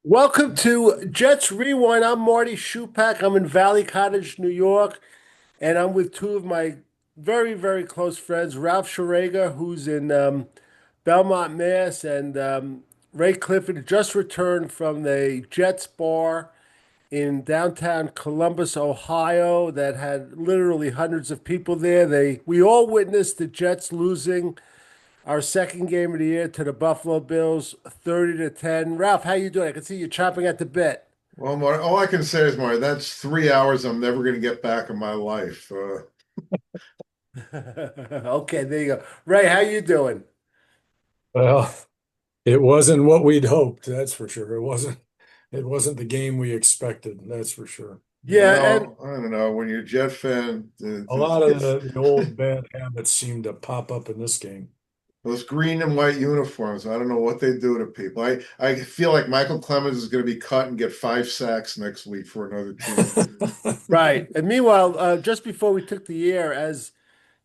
Welcome to Jets Rewind. I'm Marty Schupak. I'm in Valley Cottage, New York, and I'm with two of my very, very close friends, Ralph Schrager, who's in Belmont, Mass, and Ray Clifford, who just returned from the Jets bar in downtown Columbus, Ohio, that had literally hundreds of people there. We all witnessed the Jets losing our second game of the year to the Buffalo Bills, 30-10. Ralph, how you doing? I can see you chopping at the bit. Well, Marty, all I can say is, Marty, that's 3 hours I'm never going to get back in my life. Okay, there you go. Ray, how you doing? Well, it wasn't what we'd hoped, that's for sure. It wasn't the game we expected, that's for sure. Yeah, and Well, I don't know. When you're a Jet fan, A lot of the old bad habits seem to pop up in this game. those green and white uniforms, I don't know what they do to people. I feel like Michael Clemens is going to be cut and get 5 sacks next week for another team. right. And meanwhile, just before we took the air, as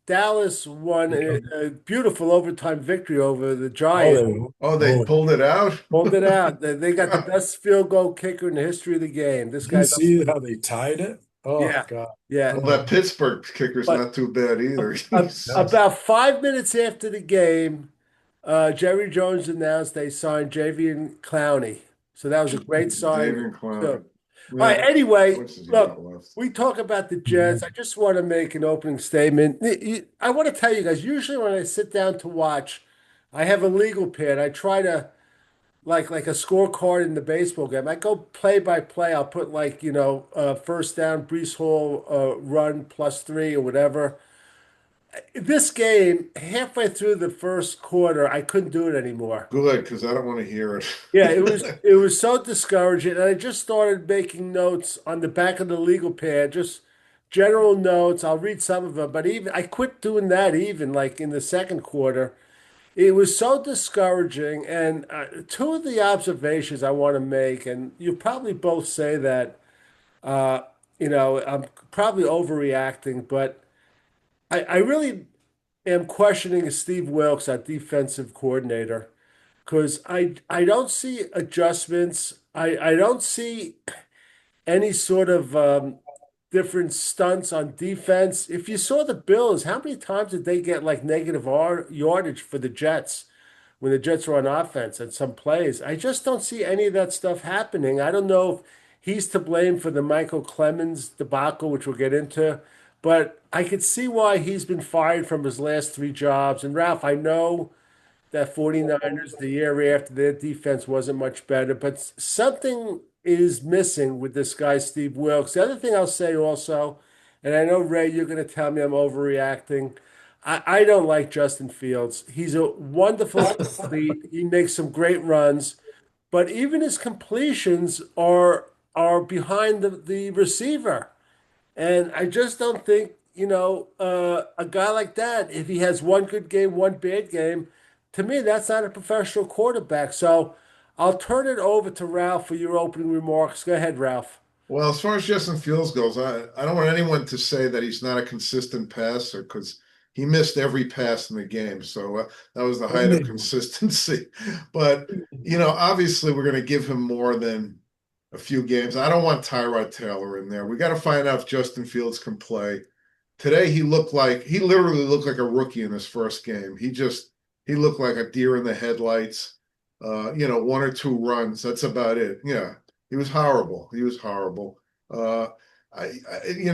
Dallas won a beautiful overtime victory over the Oh, Giants, Oh, they oh, pulled it out? pulled it out. They got the best field goal kicker in the history of the game. This did you guy's, see how they tied it? Oh yeah, God. yeah. Well, that Pittsburgh kicker's But not too bad either. Yes. about 5 minutes after the game, Jerry Jones announced they signed Javian Clowney. So that was a great signing David too. Clowney. All right, Yeah. anyway, What's does he got look, left? we talk about the Jets. I Mhm. just want to make an opening statement. I want to tell you guys, usually when I sit down to watch, I have a legal pad. I try to like a scorecard in the baseball game. I go play by play. I'll put first down, Brees Hall run +3 or whatever. This game, halfway through the first quarter, I couldn't do it anymore. Good, because I don't want to hear Yeah, it was it. it was so discouraging, and I just started making notes on the back of the legal pad, just general notes. I'll read some of them, but even I quit doing that even like in the second quarter. It was so discouraging, and two of the observations I want to make, and you probably both say that, uh, I'm probably overreacting, but I really am questioning Steve Wilks, our defensive coordinator, because I don't see adjustments. I don't see any sort of different stunts on defense. If you saw the Bills, how many times did they get like negative yardage for the Jets when the Jets were on offense at some plays? I just don't see any of that stuff happening. I don't know if he's to blame for the Michael Clemens debacle, which we'll get into, but I could see why he's been fired from his last three jobs. And Ralph, I know that 49ers the year after their defense wasn't much better, but something is missing with this guy, Steve Wilks. The other thing I'll say also, and I know, Ray, you're going to tell me I'm overreacting. I don't like Justin Fields. He's a wonderful athlete. He makes some great runs, but even his completions are behind the receiver. And I just don't think, a guy like that, if he has one good game, one bad game, to me, that's not a professional quarterback. So I'll turn it over to Ralph for your opening remarks. Go ahead, Ralph. Well, as far as Justin Fields goes, I don't want anyone to say that he's not a consistent passer because he missed every pass in the game. So that was the height of consistency. But, obviously we're going to give him more than a few games. I don't want Tyrod Taylor in there. We got to find out if Justin Fields can play. Today he literally looked like a rookie in his first game. He looked like a deer in the headlights. One or two runs. That's about it. Yeah, he was horrible. He was horrible. Uh, you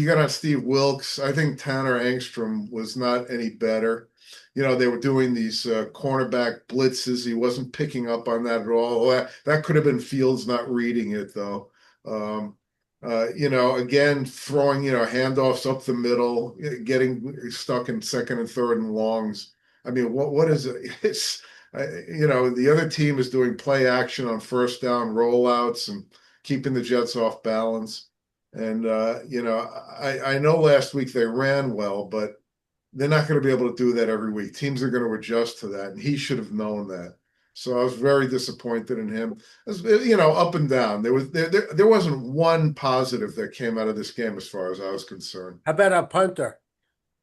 got on Steve Wilks. I think Tanner Angstrom was not any better. They were doing these cornerback blitzes. He wasn't picking up on that at all. That could have been Fields not reading it though. Again, throwing, handoffs up the middle, getting stuck in second and third and longs. I mean, what is it? The other team is doing play action on first down rollouts and keeping the Jets off balance. And I know last week they ran well, but they're not going to be able to do that every week. Teams are going to adjust to that, and he should have known that. So I was very disappointed in him. Up and down. There wasn't one positive that came out of this game as far as I was concerned. How about our punter?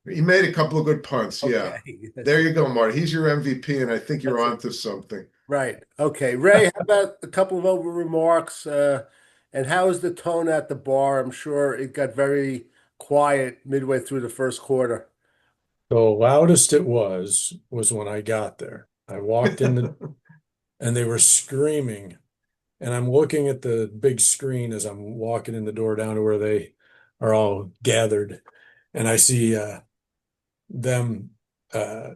He made a couple of good punts. Yeah. Okay, There you go, Marty. He's your MVP, and I think you're that's it. onto something. Right. Okay. Ray, how about a couple of over remarks? And how is the tone at the bar? I'm sure it got very quiet midway through the first quarter. The loudest it was when I got there. I walked in and they were screaming. And I'm looking at the big screen as I'm walking in the door down to where they are all gathered. And I see them, uh,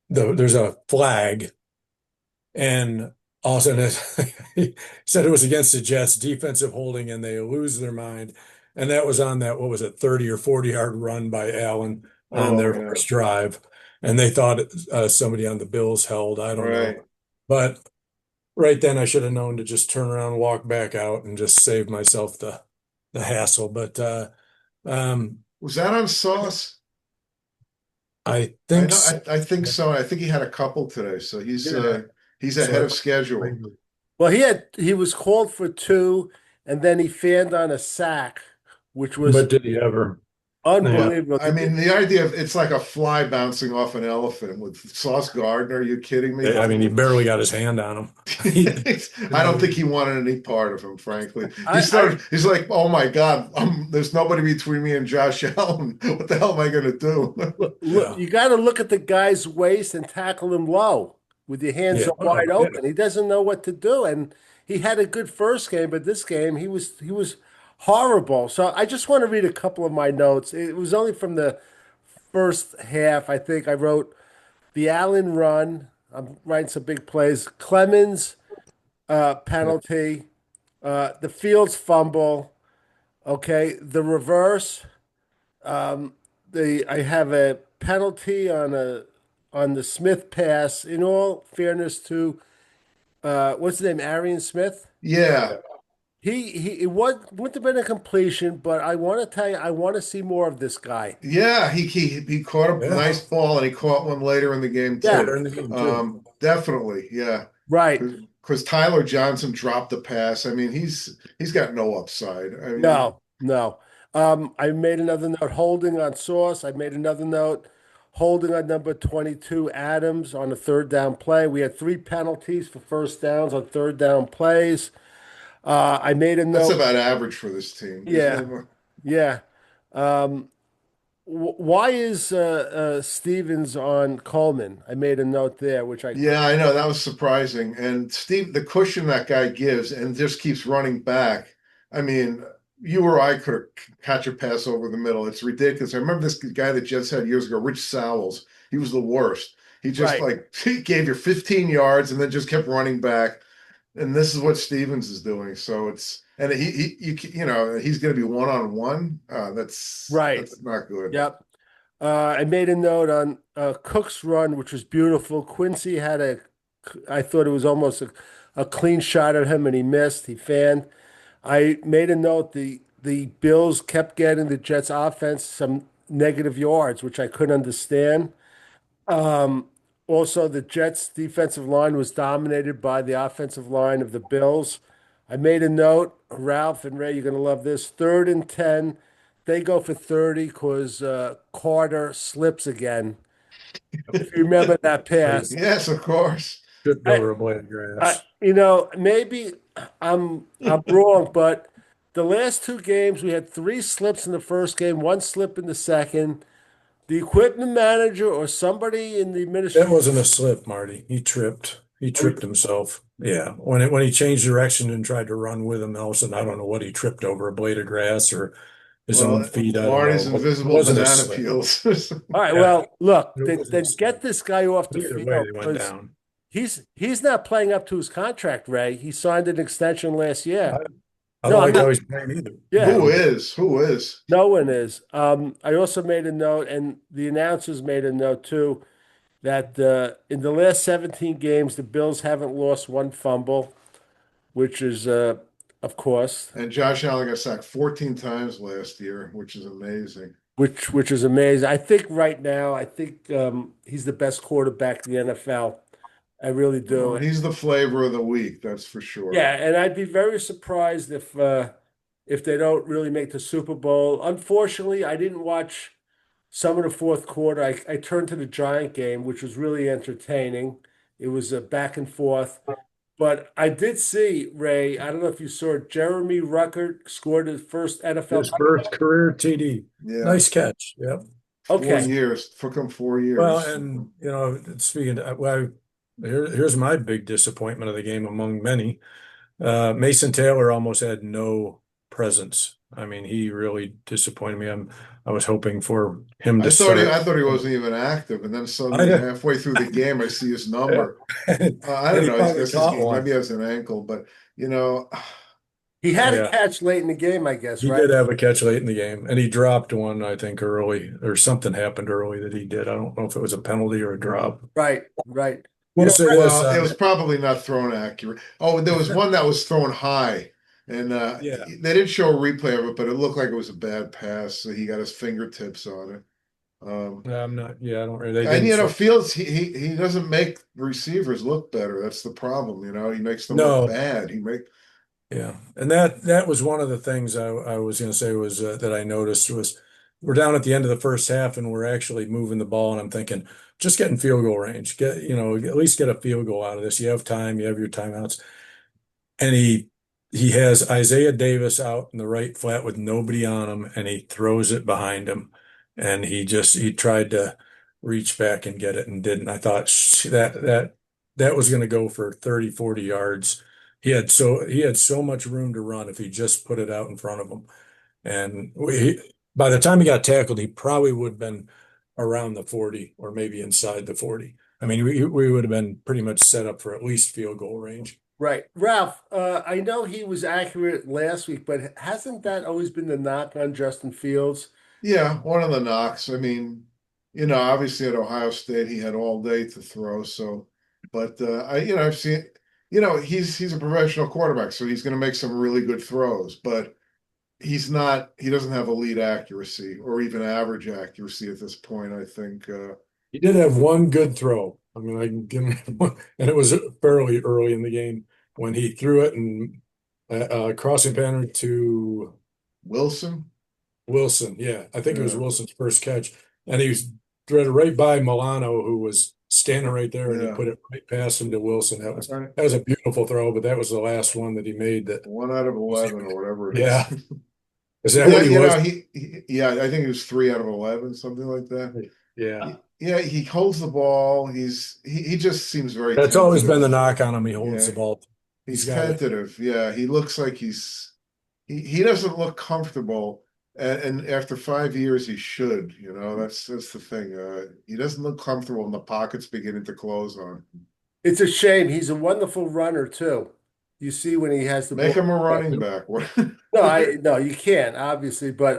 there's a flag. And all of a sudden, he said it was against the Jets defensive holding, and they lose their mind. And that was on that, what was it, 30 or 40-yard run by Allen on Oh their yeah. first drive. And they thought somebody on the Bills held. I don't know. Right. But right then, I should have known to just turn around and walk back out and just save myself the hassle. But um, Was that on Sauce? I I think know. so. I think so. I think he had a couple today, so Yeah. he's ahead So, of schedule. Well, he was called for two, and then he fanned on a sack, which was but did he ever? Yeah. Well, unbelievable. I mean, the idea of it's like a fly bouncing off an elephant with Sauce Gardner. Are you kidding me? I mean, he barely got his hand on him. He, I don't think he wanted any part of him, frankly. He I started, he's like, oh my God, there's nobody between me and Josh Allen. What the hell am I going to do? look, yeah. you got to look at the guy's waist and tackle him low with your hands Yeah. so Oh, wide yeah. open. He doesn't know what to do, and he had a good first game, but this game he was horrible. So I just want to read a couple of my notes. It was only from the first half. I think I wrote the Allen run. I'm writing some big plays. Clemens penalty. The Fields fumble. Okay, the reverse. The I have a penalty on the Smith pass. In all fairness to what's his name, Arian Smith. Yeah. It wouldn't have been a completion, but I want to tell you, I want to see more of this guy. Yeah, he caught a Yeah. nice ball and he caught one later in the game Yeah, Later too. in the game, too. Definitely, yeah. right. Because Tyler Johnson dropped the pass. I mean, he's got no upside. I mean, No, no. I made another note holding on Sauce. I made another note holding on number 22, Adams, on a third down play. We had three penalties for first downs on third down plays. I made a that's note. about average for this team, isn't Yeah, it? yeah. Um, why is Stevens on Coleman? I made a note there, which I Yeah, I know that was surprising. And Steve, the cushion that guy gives and just keeps running back. I mean, you or I could catch a pass over the middle. It's ridiculous. I remember this guy that Jets had years ago, Rich Sowles. He was the worst. He just right, like he gave you 15 yards and then just kept running back. And this is what Stevens is doing. So it's and you know he's going to be one on one. right. That's not good. Yep. I made a note on Cook's run, which was beautiful. Quincy had I thought it was almost a clean shot at him, and he missed. He fanned. I made a note the Bills kept getting the Jets offense some negative yards, which I couldn't understand. Um, Also, the Jets defensive line was dominated by the offensive line of the Bills. I made a note, Ralph and Ray, you're going to love this. 3rd and 10, they go for 30 because Carter slips again. If you remember that pass, Yes, of course. Tripped I, over a blade of I, grass. maybe I'm wrong, but the last two games we had three slips in the first game, one slip in the second. The equipment manager or somebody in the That administration. wasn't a slip, Marty. He tripped. He tripped himself. Yeah. When he changed direction and tried to run with him, all of a sudden, I don't know what he tripped over, a blade of grass or his own Well, feet. I don't Marty's know. But it invisible wasn't a banana slip. peels. All right, Yeah. well, look, It wasn't a then get slip. this guy off the Either way, field they went because down. he's not playing up to his contract, Ray. He signed an extension last I, year. I No, don't I'm like how not. he's playing either. Yeah, Who is? Who is? no one is. I also made a note, and the announcers made a note too, that in the last 17 games, the Bills haven't lost one fumble, which is, of course, And Josh Allen got sacked 14 times last year, which is amazing. which is amazing. I think right now, I think he's the best quarterback in the NFL. I really Well, do. he's the flavor of the week, that's for Yeah, sure. and I'd be very surprised if they don't really make the Super Bowl. Unfortunately, I didn't watch some of the fourth quarter. I turned to the Giant game, which was really entertaining. It was a back and forth. But I did see, Ray, I don't know if you saw it, Jeremy Ruckert scored his first NFL His first touchdown. career TD. Yeah, Nice catch. Yep. Okay.4 years. Took him four Well, years. and speaking well, here's my big disappointment of the game among many. Mason Taylor almost had no presence. I mean, he really disappointed me. I was hoping for him to start. I thought he wasn't even active, and then suddenly I halfway through the game, I see his yeah. number. And I don't he know. finally He caught one. maybe has an ankle, but you know, He had a Yeah, catch late in the game, I guess, he right? did have a catch late in the game, and he dropped one, I think, early, or something happened early that he did. I don't know if it was a penalty or a drop. Right, right. You We'll know, say this. well, it was probably not thrown accurate. Oh, there was one that was thrown high, and Yeah, they didn't show a replay of it, but it looked like it was a bad pass. So he got his fingertips on it. I'm not. Yeah, I don't really. They And didn't show. Fields, he doesn't make receivers look better. That's the problem. He makes them look No, bad. He make yeah, and that was one of the things I was going to say was that I noticed was we're down at the end of the first half and we're actually moving the ball, and I'm thinking just get in field goal range, get at least get a field goal out of this. You have time, you have your timeouts, and he has Isaiah Davis out in the right flat with nobody on him, and he throws it behind him, and he tried to reach back and get it and didn't. I thought that was going to go for 30, 40 yards. He had so much room to run if he just put it out in front of him. And by the time he got tackled, he probably would have been around the 40 or maybe inside the 40. I mean, we would have been pretty much set up for at least field goal range. right. Ralph, I know he was accurate last week, but hasn't that always been the knock on Justin Fields? yeah, one of the knocks. I mean, obviously at Ohio State he had all day to throw. So, but I've seen, he's a professional quarterback, so he's going to make some really good throws, but he's not. He doesn't have elite accuracy or even average accuracy at this point. I think. He did have one good throw. I mean, I can give him one, and it was fairly early in the game when he threw it and crossing pattern to Wilson. Wilson. Yeah, I think it was Yeah, Wilson's first catch, and he was threaded right by Milano, who was standing right there, and he yeah. put it right past him to Wilson. That was Right. that was a beautiful throw, but that was the last one that he made. That 1 out of 11 or whatever it is. yeah, is that Yeah, what he was? yeah, I think it was 3 out of 11, something like that. Yeah, Yeah, he holds the ball. He just seems very that's always been the tentative. knock on him. He holds Yeah, the ball. He's he's got it. tentative. Yeah, he looks like he doesn't look comfortable. And after 5 years, he should. That's the thing. He doesn't look comfortable, and the pocket's beginning to close on him. It's a shame. He's a wonderful runner too. You see when he has the Make ball. him a running back. No, you can't obviously, but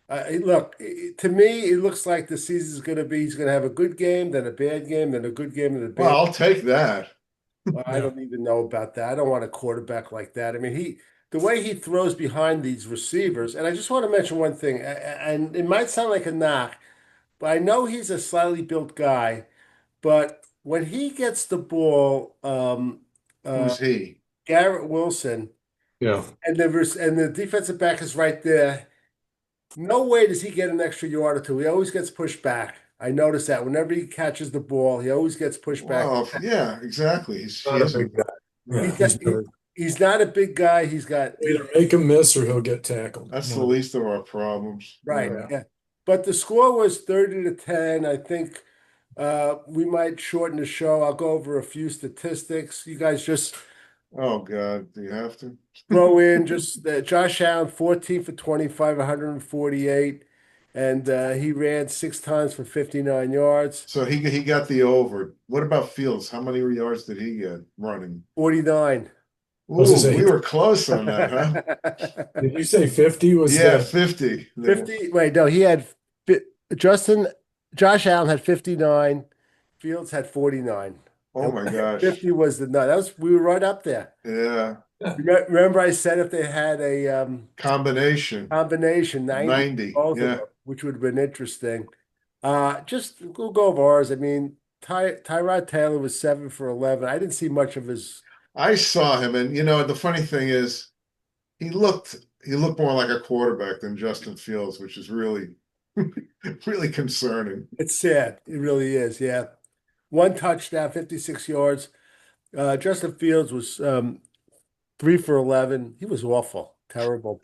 to me, it looks like the season's going to be he's going to have a good game, then a bad game, then a good game, and a Well, bad. I'll take that. Well, I Yeah. don't even know about that. I don't want a quarterback like that. I mean, the way he throws behind these receivers, and I just want to mention one thing, and it might sound like a knock, but I know he's a slightly built guy, but when he gets the ball, Who's he? Garrett Wilson, Yeah. and the defensive back is right there. No way does he get an extra yard or two. He always gets pushed back. I notice that whenever he catches the ball, he always gets pushed back. Well, yeah, exactly. He Not a big hasn't. guy. Yeah, Yeah, He's got, he's not a big guy. He's got either make him miss or he'll get tackled. that's the least of our problems. right, Yeah. yeah. But the score was 30-10. I think we might shorten the show. I'll go over a few statistics. You guys just Oh God, do you have to? throw in just Josh Allen, 14 for 25, 148, and he ran 6 times for 59 yards. So he got the over. What about Fields? How many yards did he get running? 49. Was it Ooh, say we were close on that, huh? Did you say 50 was Yeah, the 50. 50. Wait, no, Justin, Josh Allen had 59. Fields had 49. Oh my gosh. 50 was the nut. We were right up there. Yeah. Remember I said if they had a Combination. combination, 90, 90. both of Yeah. them, which would have been interesting. Just we'll go over ours. I mean, Tyrod Taylor was 7 for 11. I didn't see much of his. I saw him, and the funny thing is he looked more like a quarterback than Justin Fields, which is really Really concerning. It's sad. It really is. Yeah. One touchdown, 56 yards. Justin Fields was 3 for 11. He was awful, terrible.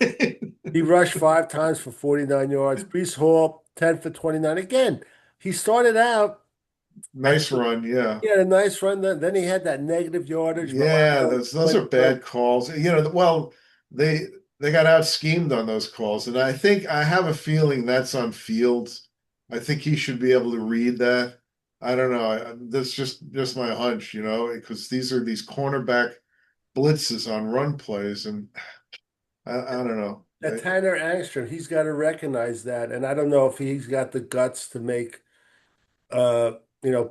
He rushed 5 times for 49 yards. Brees Hall, 10 for 29. Again, he started out, I Nice think run, yeah. he had a nice run. Then he had that negative yardage. Yeah, Milano those went are bad calls. Well, they they got out schemed on those calls, and I think I have a feeling that's on Fields. I think he should be able to read that. I don't know. That's just my hunch, because these cornerback blitzes on run plays, and I don't know. that Tanner Angstrom, he's got to recognize that. And I don't know if he's got the guts to make, uh,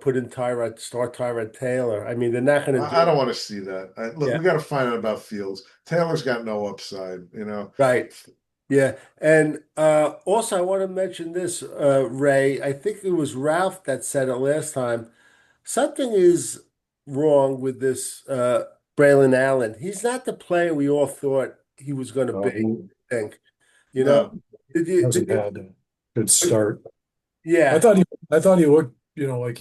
put in start Tyrod Taylor. I mean, they're not going to I do don't it. want to see that. Look, Yeah, we got to find out about Fields. Taylor's got no upside. right. Yeah. And also, I want to mention this, Ray. I think it was Ralph that said it last time. Something is wrong with this Braylon Allen. He's not the player we all thought he was going to Oh, be, I think. You know, No, did hasn't you? had a good start. I Yeah. thought he looked, like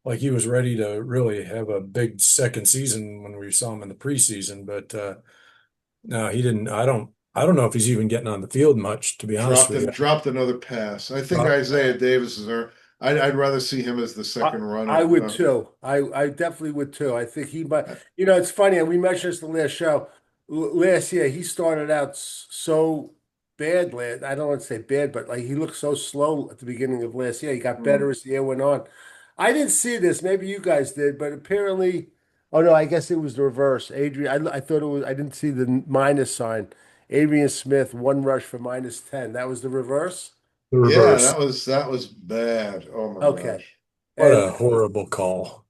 like he was ready to really have a big second season when we saw him in the preseason, but no, he didn't. I don't know if he's even getting on the field much, to be honest with you. dropped another pass. I think Drop- Isaiah Davis is there. I'd rather see him as the I, second I runner. would too. I definitely would too. I think he might. Uh, It's funny, and we mentioned this the last show. Last year, he started out so bad. I don't want to say bad, but like he looked so slow at the beginning of last year. He got better mm. as the year went on. I didn't see this. Maybe you guys did, but apparently, oh no, I guess it was the reverse. Adrian, I thought it was. I didn't see the minus sign. Adrian Smith, one rush for -10. That was the reverse. the Yeah, reverse. that was bad. Oh my Okay, gosh. What and a horrible call.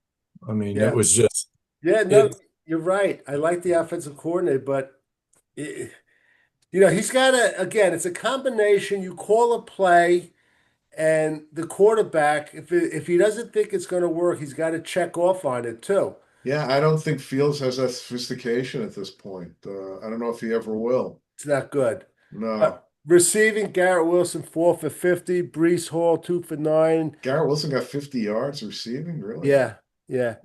I mean, it yeah. was just Yeah, no, it. you're right. I like the offensive coordinator, but eh, he's got again, it's a combination. You call a play, and the quarterback, if he doesn't think it's going to work, he's got to check off on it too. Yeah, I don't think Fields has that sophistication at this point. I don't know if he ever will. It's not good. Uh, No. Receiving, Garrett Wilson, 4 for 50. Brees Hall, 2 for 9. Garrett Wilson got 50 yards receiving, really? Yeah, yeah.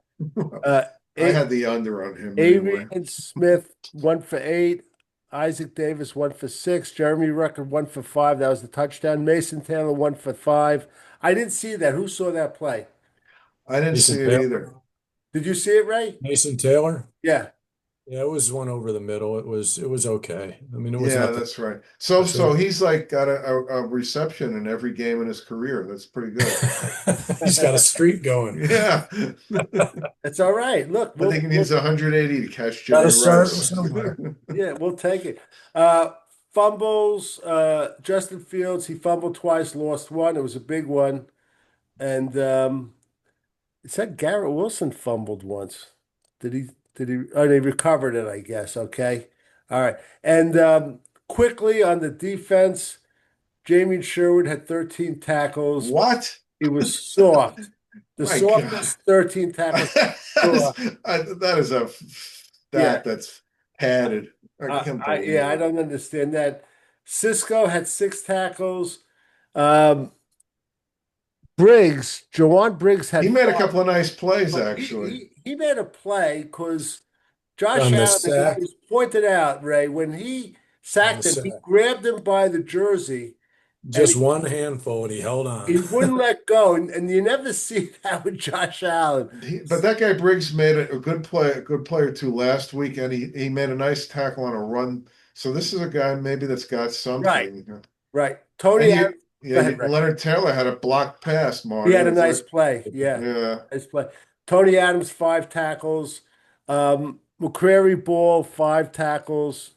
Uh, I A had the under on him anyway. Arian Smith, 1 for 8. Isaac Davis, 1 for 6. Jeremy Rucker, 1 for 5. That was the touchdown. Mason Taylor, 1 for 5. I didn't see that. Who saw that play? I didn't Mason see it Taylor. either. Did you see it, Ray? Mason Taylor. Yeah. Yeah, it was one over the middle. It was okay. I mean, it was Yeah, nothing that's right. So special. he's like got a reception in every game in his career. That's pretty good. He's got a streak going. Yeah. It's all right. Look, I think he needs 180 to catch Got Jerry to start Rice. somewhere. yeah, we'll take it. Fumbles, Justin Fields, he fumbled twice, lost one. It was a big one. And it said Garrett Wilson fumbled once. Did he oh, they recovered it, I guess. Okay. All right. And quickly on the defense, Jamie Sherwood had 13 tackles. What? He was soft. The My God. softest 13 tackles. That is a Yeah. stat that's padded. I can't believe Yeah, I it. don't understand that. Cisco had 6 tackles. Um, Jawan Briggs He had made a 5. couple of nice plays, But actually. he made a play because Josh On the Allen, as it sack. was pointed out, Ray, when he On the sacked him, he sack. grabbed him by the jersey and Just one handful, and he held on. he wouldn't let go. And you never see that with Josh Allen. But that guy Briggs made a good play, a good play or two last week, and he made a nice tackle on a run. So this is a guy maybe that's got Right, something. right. And Tony you, Adams, go yeah, ahead, Ray. Leonard Taylor had a blocked pass, He Marty. had a It's nice like, play. Yeah, yeah, nice play. Tony Adams, 5 tackles. McCrary Ball, 5 tackles.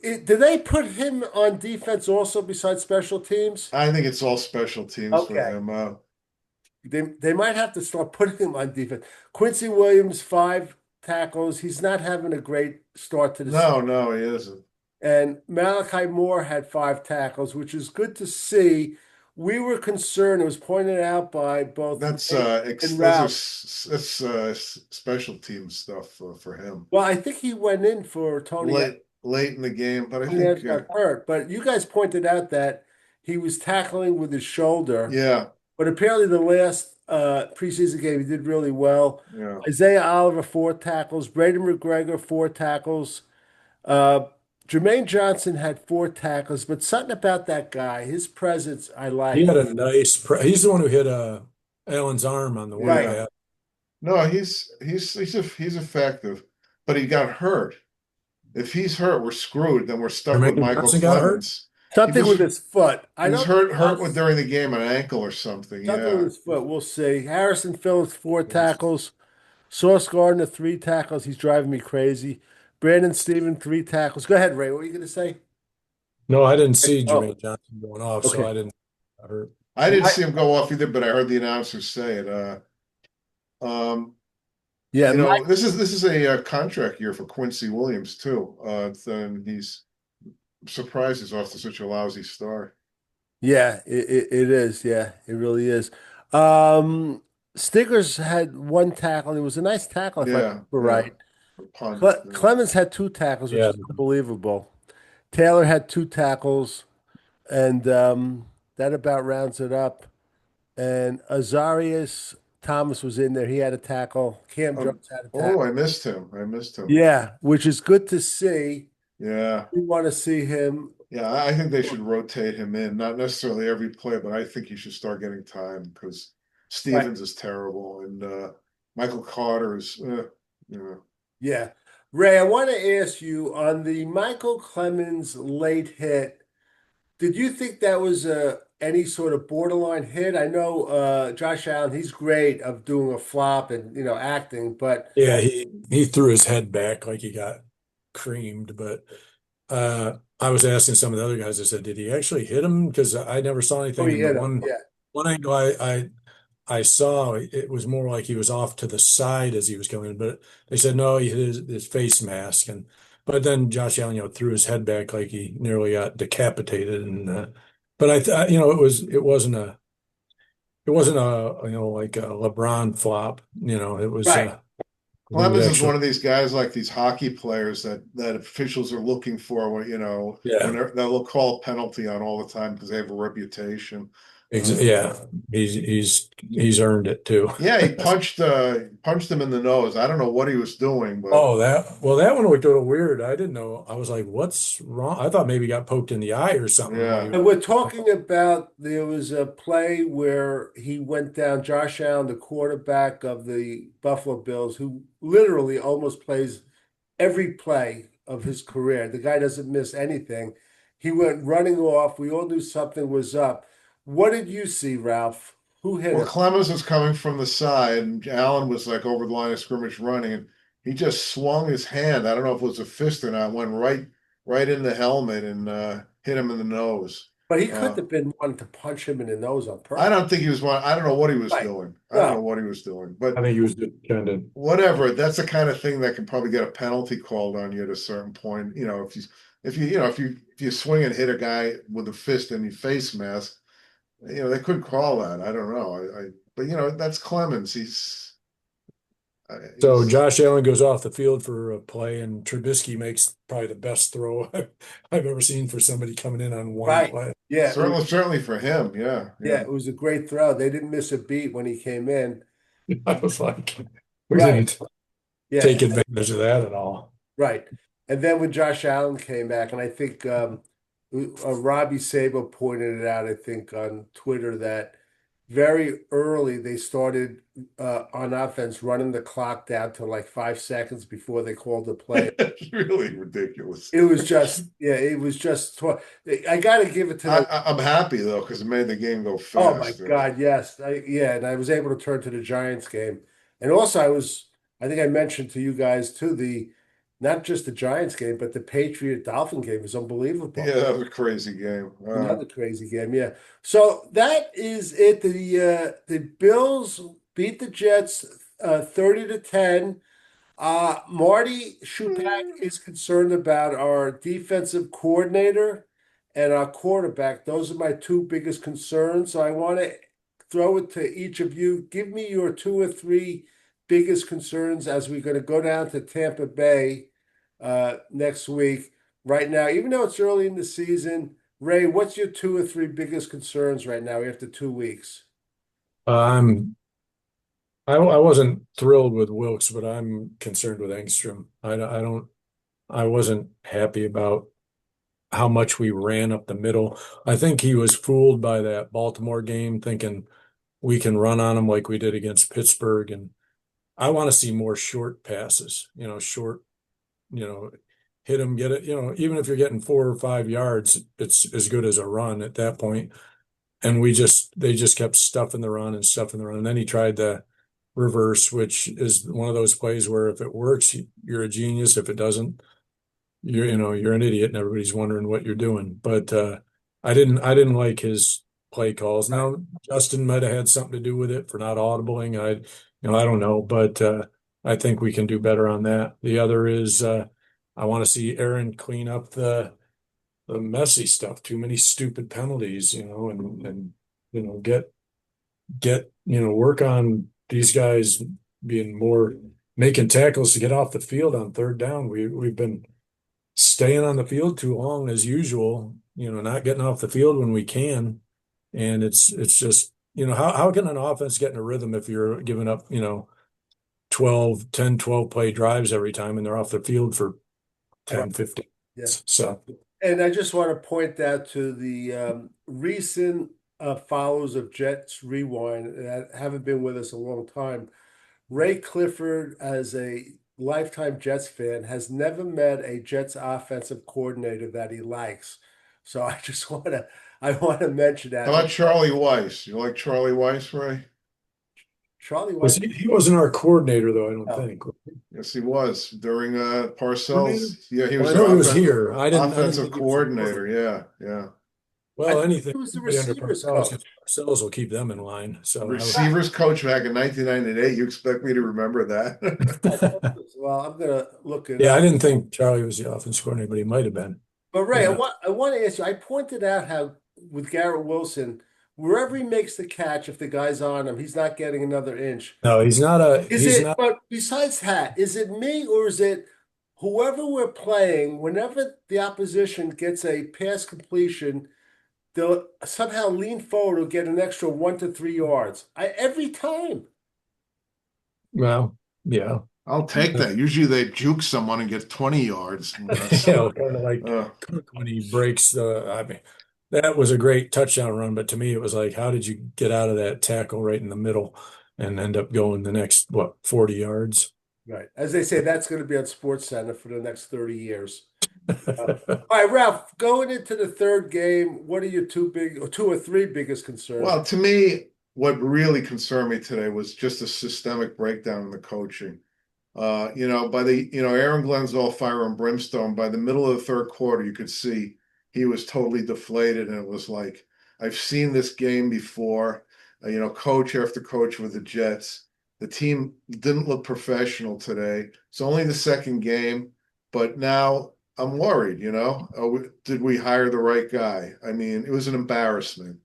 Did they put him on defense also besides special teams? I think it's all special teams for Okay. him. They might have to start putting him on defense. Quincy Williams, 5 tackles. He's not having a great start to the season. No, he isn't. And Malachi Moore had 5 tackles, which is good to see. We were concerned. It was pointed out by both That's Ray and those are Ralph. special team stuff for him. Well, I think he went in for Tony. Late in the game, but I Tony Adams think got hurt. But you guys pointed out that he was tackling with his shoulder. Yeah, But apparently, the last preseason game, he did really well. yeah. Isaiah Oliver, 4 tackles. Braden McGregor, 4 tackles. Uh, Jermaine Johnson had 4 tackles, but something about that guy, his presence, I He like. had a nice he's the one who hit Allen's arm on the one Right. Yeah. pass. No, he's effective, but he got hurt. If he's hurt, we're screwed. Then we're stuck with Jermaine Michael Johnson got hurt. Clemens. He Something with was his foot. he I was don't. hurt during the game, an ankle or something. Something with Yeah. his foot. We'll see. Harrison Phillips, 4 tackles. Sauce Gardner, 3 tackles. He's driving me crazy. Brandon Steven, 3 tackles. Go ahead, Ray. What were you going to say? No, I didn't see Oh, Jermaine Johnson going off, so okay. I didn't get hurt. I didn't My, see him go off either, but I heard the announcers say it. Um, yeah, Mike. this is a contract year for Quincy Williams too. Then he's surprised he's off to such a lousy start. Yeah, it is. Yeah, it really is. Um, Stickers had 1 tackle. It was a nice tackle, if I Yeah, remember yeah. right. Punt. Yeah. Clemens had 2 tackles, which Yeah, is unbelievable. Taylor had 2 tackles, and that about rounds it up. And Azarius Thomas was in there. He had a tackle. Cam Um, Jones had a oh, tackle. I missed him. I missed him. Yeah, which is good to see. Yeah. We want to see him. Yeah, I think they should rotate him in, not necessarily every play, but I think he should start getting time because Right. Stevens is terrible and Michael Carter is, Yeah. Ray, I want to ask you on the Michael Clemens late hit, did you think that was any sort of borderline hit? I know Josh Allen, he's great of doing a flop and acting, but yeah, he threw his head back like he got creamed, but I was asking some of the other guys, I said, did he actually hit him? Because I never saw oh, anything he in the hit him. one Yeah. one angle I saw, it was more like he was off to the side as he was coming, but they said no, he hit his face mask, and but then Josh Allen, threw his head back like he nearly got decapitated, and but I thought, it wasn't a like a LeBron flop, it was Right. he was Clemens is actually, one of these guys like these hockey players that officials are looking for when when yeah, they'll call a penalty on all the time because they have a reputation. yeah, he's earned it too. Yeah, he punched him in the nose. I don't know what he was doing, but Oh, that one looked a little weird. I didn't know. I was like, what's wrong? I thought maybe he got poked in the eye or something when he yeah. And we're talking about there was a play where he went down, Josh Allen, the quarterback of the Buffalo Bills, who literally almost plays every play of his career. The guy doesn't miss anything. He went running off. We all knew something was up. What did you see, Ralph? Who hit Well, him? Clemens was coming from the side, and Allen was like over the line of scrimmage running, and he just swung his hand. I don't know if it was a fist or not. Went right in the helmet and hit him in the nose. But he couldn't Uh, have been one to punch him in the nose on I purpose. don't think he was one. I don't know what he was Right. doing. I don't know No. what he was doing, I but think he was just trying to. whatever. That's the kind of thing that can probably get a penalty called on you at a certain point. If you swing and hit a guy with a fist in your face mask, they could call that. I don't know. But that's Clemens. So He's Josh Allen goes off the field for a play, and Trubisky makes probably the best throw I've ever seen for somebody coming in on one Right. play. Yeah. certainly for him. Yeah, Yeah, yeah. it was a great throw. They didn't miss a beat when he came in. I was like, we Right. didn't Yeah. take advantage of that at all. Right. And then when Josh Allen came back, and I think Robbie Sabo pointed it out, I think on Twitter, that very early they started on offense running the clock down to like 5 seconds before they called the play. It's really ridiculous. It was just, yeah, it was just, I got to give it to them. I'm happy though because it made the game go Oh my fast. God, yes. Yeah, and I was able to turn to the Giants game. And also I think I mentioned to you guys too, not just the Giants game, but the Patriot Dolphin game was unbelievable. Yeah, that was a crazy game. Another crazy game, yeah. So that is it. The Bills beat the Jets 30-10. Marty Schupak is concerned about our defensive coordinator and our quarterback. Those are my 2 biggest concerns. So I want to throw it to each of you. Give me your 2 or 3 biggest concerns as we're going to go down to Tampa Bay next week. Right now, even though it's early in the season, Ray, what's your two or three biggest concerns right now after 2 weeks? I'm I wasn't thrilled with Wilkes, but I'm concerned with Engstrom. I wasn't happy about how much we ran up the middle. I think he was fooled by that Baltimore game, thinking we can run on him like we did against Pittsburgh. And I want to see more short passes, short, you know, hit him, get it, even if you're getting 4 or 5 yards, it's as good as a run at that point. And they just kept stuffing the run and stuffing the run. And then he tried the reverse, which is one of those plays where if it works, you're a genius. If it doesn't, you're an idiot and everybody's wondering what you're doing. But I didn't like his play calls. Now Justin might have had something to do with it for not audibling. I don't know, but I think we can do better on that. The other is I want to see Aaron clean up the messy stuff. Too many stupid penalties, and get work on these guys being more making tackles to get off the field on third down. We've been staying on the field too long as usual, not getting off the field when we can. And it's just, how can an offense get in a rhythm if you're giving up, 12 play drives every time and they're off the field for 10, 15. Yeah. So, And I just want to point out to the recent followers of Jets Rewind that haven't been with us a long time. Ray Clifford, as a lifetime Jets fan, has never met a Jets offensive coordinator that he likes. So I want to mention How that. about Charlie Weiss? You like Charlie Weiss, Ray? Charlie White. he wasn't our coordinator though, I don't Oh. think. Yes, he was during Coordinator? Parcells. Yeah, he Well, was I know he was their here. offensive think he was a coordinator. Yeah, yeah. I Well, think anything he was the anybody under receivers Parcells, coach. Parcells will keep them in line. So Receivers coach back in 1998. You expect me to remember that? Well, I'm gonna look it yeah, I up. didn't think Charlie was the offense coordinator, but he might have been. But Ray, Yeah. I want to ask you. I pointed out how with Garrett Wilson, wherever he makes the catch, if the guy's on him, he's not getting another inch. No, Is he's it? not. But besides that, is it me or is it whoever we're playing? Whenever the opposition gets a pass completion, they'll somehow lean forward or get an extra 1 to 3 yards. Every time. Well, yeah. I'll take that. Usually they juke someone and get 20 yards. Yeah, kind of like Uh, Cook when he breaks I mean, that was a great touchdown run, but to me it was like, how did you get out of that tackle right in the middle and end up going the next, 40 yards? Right. As they say, that's going to be on Sports Center for the next 30 years. All right, Ralph, going into the third game, what are your two or three biggest concerns? well, to me, what really concerned me today was just a systemic breakdown in the coaching. Aaron Glenn's all fire and brimstone. By the middle of the third quarter, you could see he was totally deflated. And it was like, I've seen this game before, coach after coach with the Jets. The team didn't look professional today. It's only the second game, but now I'm worried, did we hire the right guy? I mean, it was an embarrassment.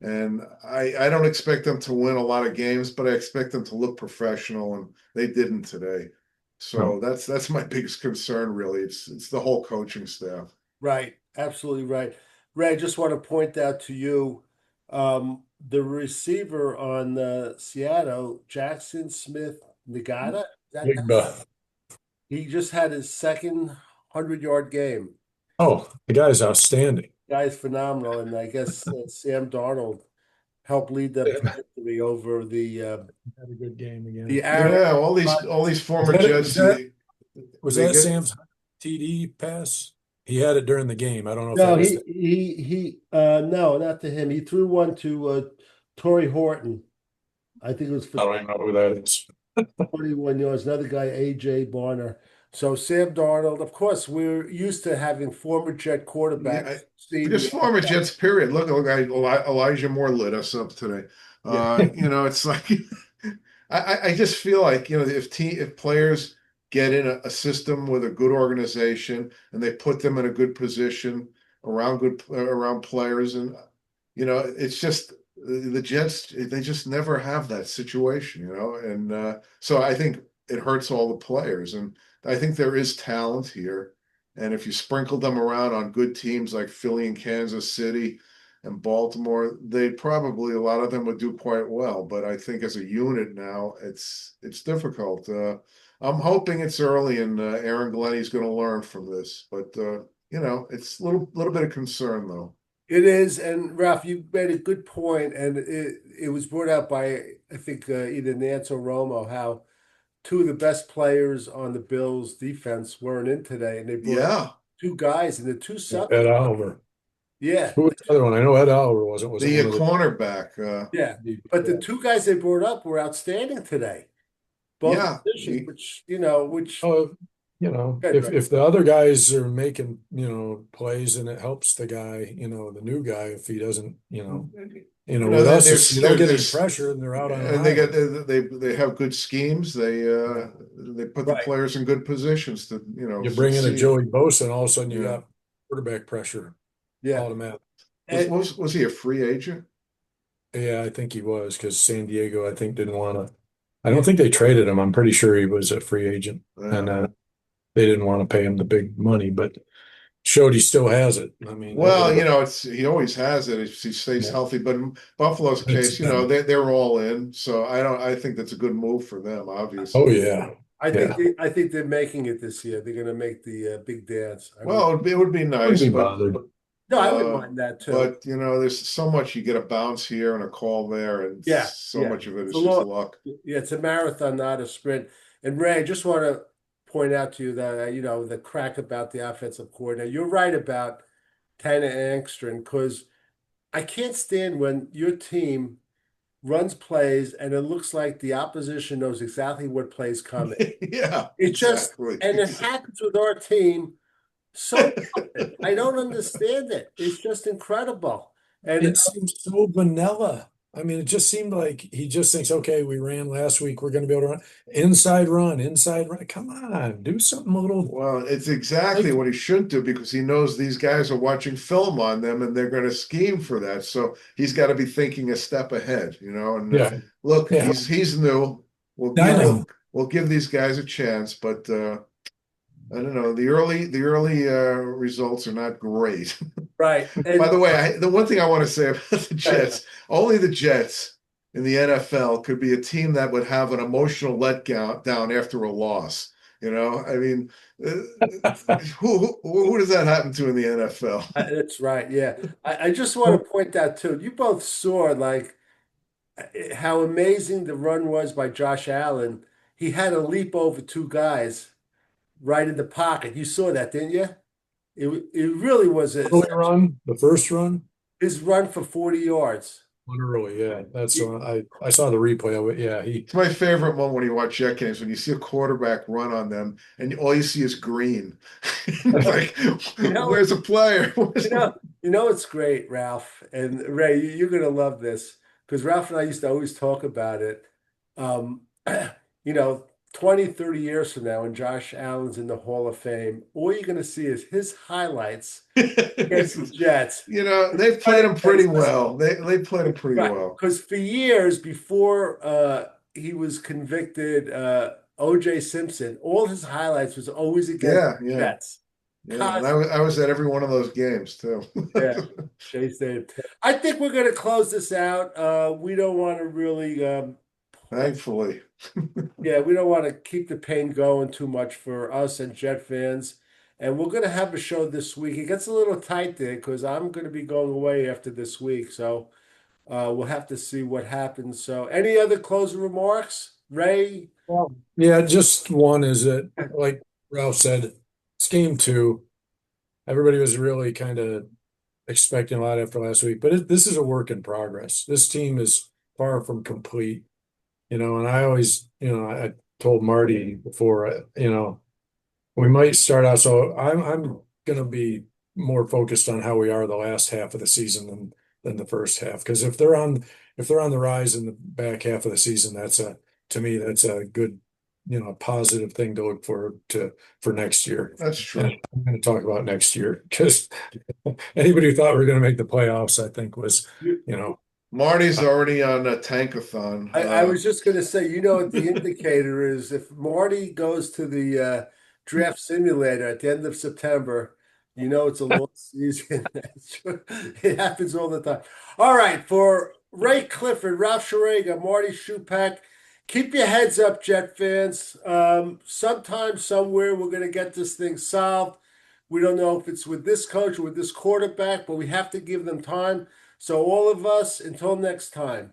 And I don't expect them to win a lot of games, but I expect them to look professional, and they didn't today. So that's my biggest concern, really. It's the whole coaching staff. Right, absolutely right. Ray, I just want to point out to you, the receiver on Seattle, Jackson Smith Nagata, Big Buff. he just had his second 100-yard game. Oh, the guy's outstanding. Guy's phenomenal, and I guess Sam Darnold helped lead them to victory over Had a good game again. the Yeah, all these former Jets. Was they that get- Sam's TD pass? He had it during the game. I don't know if No, that was he no, not to him. He threw one to Torrey Horton. I think it was I for don't even know who that is. 21 yards. Another guy, AJ Barner. So Sam Darnold, of course, we're used to having former Jet quarterbacks. Just former Jets, period. Look, Elijah Moore lit us up today. Yeah. It's like I just feel like if players get in a system with a good organization and they put them in a good position around players, and it's just the Jets, they just never have that situation, and so I think it hurts all the players, and I think there is talent here. And if you sprinkled them around on good teams like Philly and Kansas City and Baltimore, they probably, a lot of them would do quite well. But I think as a unit now, it's difficult. I'm hoping it's early and Aaron Glennie's going to learn from this. But it's a little bit of concern though. It is, and Ralph, you made a good point, and it was brought out by I think either Nance or Romo how two of the best players on the Bills defense weren't in today, and they brought up Yeah, two guys, and the two sucked. Ed Oliver. Yeah, Who was the other one? I know Ed Oliver wasn't. Was it the one of the? cornerback. yeah. But the two guys they brought up were outstanding today, both Yeah, positions, which Oh, good, if right? the other guys are making, plays and it helps the guy, the new guy, if he doesn't, with us, you don't get any pressure and they're out on an and they get island. they have good schemes. They put the Right. players in good positions to You bring in a succeed. Joey Bosa and all of a sudden you Yeah. got quarterback pressure Yeah. automatic. Was he a free agent? Yeah, I think he was because San Diego, I think, didn't want to. I don't think they traded him. I'm pretty sure he was a free agent, and Yeah. they didn't want to pay him the big money, but showed he still has it. I mean, Well, he always has it if he stays healthy. But in Buffalo's case, they're all in. So I think that's a good move for them, obviously. Oh yeah, I think they're making it this year. They're going to make the big dance. Well, it would be nice, be but bothered. No, I wouldn't mind that too. But there's so much you get a bounce here and a call there, and so much of it is just luck. Yeah, it's a marathon, not a sprint. And Ray, I just want to point out to you that the crack about the offensive coordinator. You're right about Tanner Angstrom because I can't stand when your team runs plays and it looks like the opposition knows exactly what plays coming. Yeah, exactly. And it happens with our team. So I don't understand it. It's just incredible. And it seems so vanilla. I mean, it just seemed like he just thinks, okay, we ran last week, we're going to be able to run, inside run. Come on, do something a little. Well, it's exactly what he should do because he knows these guys are watching film on them and they're going to scheme for that. So he's got to be thinking a step ahead, And look, he's new. We'll give these guys a chance, but I don't know. The early results are not great. Right. And by the way, the one thing I want to say about the Jets, only the Jets in the NFL could be a team that would have an emotional letdown after a loss. I mean, who does that happen to in the NFL? That's right. Yeah. I just want to point out too, you both saw like how amazing the run was by Josh Allen. He had to leap over two guys right in the pocket. You saw that, didn't you? It really was the first run. His run for 40 yards. Early, yeah. That's I saw the replay of it. Yeah, it's my favorite one when you watch Jet games when you see a quarterback run on them and all you see is green. Like, where's the player? It's great, Ralph and Ray. You're gonna love this because Ralph and I used to always talk about it. 20, 30 years from now, when Josh Allen's in the Hall of Fame, all you're going to see is his highlights against the Jets. They've played him pretty well. They played him pretty well. Because for years before he was convicted, O.J. Simpson, all his highlights was always against the Jets. Yeah, and I was at every one of those games too. Yeah, I think we're going to close this out. We don't want to really. Thankfully. Yeah, we don't want to keep the pain going too much for us and Jet fans. And we're going to have a show this week. It gets a little tight there because I'm going to be going away after this week. So we'll have to see what happens. So any other closing remarks, Ray? Well, yeah, just one is that, like Ralph said, it's game 2. Everybody was really kind of expecting a lot after last week, but this is a work in progress. This team is far from complete. And I always, I told Marty before, we might start out. So I'm going to be more focused on how we are the last half of the season than the first half. Because if they're on the rise in the back half of the season, to me that's a good, positive thing to look forward to for next year. That's true. And I'm going to talk about next year because anybody who thought we were going to make the playoffs, I think was, Marty's already on a tankathon. I was just going to say, what the indicator is if Marty goes to the draft simulator at the end of September. You know it's a long season. It happens all the time. All right, for Ray Clifford, Ralph Schrager, Marty Schupak, keep your heads up, Jet fans. Sometime, somewhere, we're going to get this thing solved. We don't know if it's with this coach or with this quarterback, but we have to give them time. So all of us, until next time.